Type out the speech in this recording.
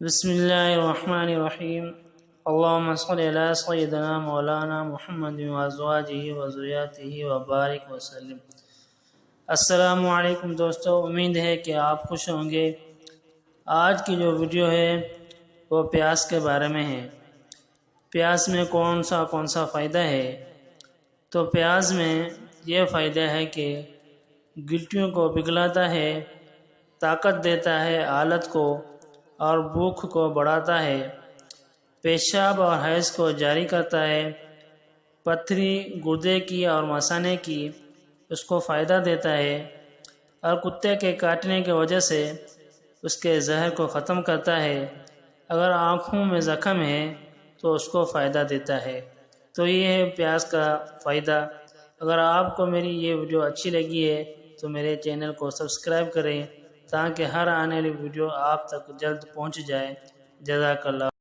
بسم اللہ الرحمن الرحیم اللہم صلی علی سیدنا مولانا محمد وازواجہ وذریاتہ وبارک وسلم۔ السلام علیکم دوستو، امید ہے کہ آپ خوش ہوں گے۔ آج کی جو ویڈیو ہے وہ پیاز کے بارے میں ہے۔ پیاز میں کون سا فائدہ ہے؟ تو پیاز میں یہ فائدہ ہے کہ گلٹیوں کو پگھلاتا ہے، طاقت دیتا ہے حالت کو، اور بھوک کو بڑھاتا ہے، پیشاب اور حیض کو جاری کرتا ہے، پتھری گردے کی اور مثانے کی اس کو فائدہ دیتا ہے، اور کتے کے کاٹنے کی وجہ سے اس کے زہر کو ختم کرتا ہے۔ اگر آنکھوں میں زخم ہے تو اس کو فائدہ دیتا ہے۔ تو یہ ہے پیاز کا فائدہ۔ اگر آپ کو میری یہ ویڈیو اچھی لگی ہے تو میرے چینل کو سبسکرائب کریں تاکہ ہر آنے والی ویڈیو آپ تک جلد پہنچ جائے۔ جزاک اللہ۔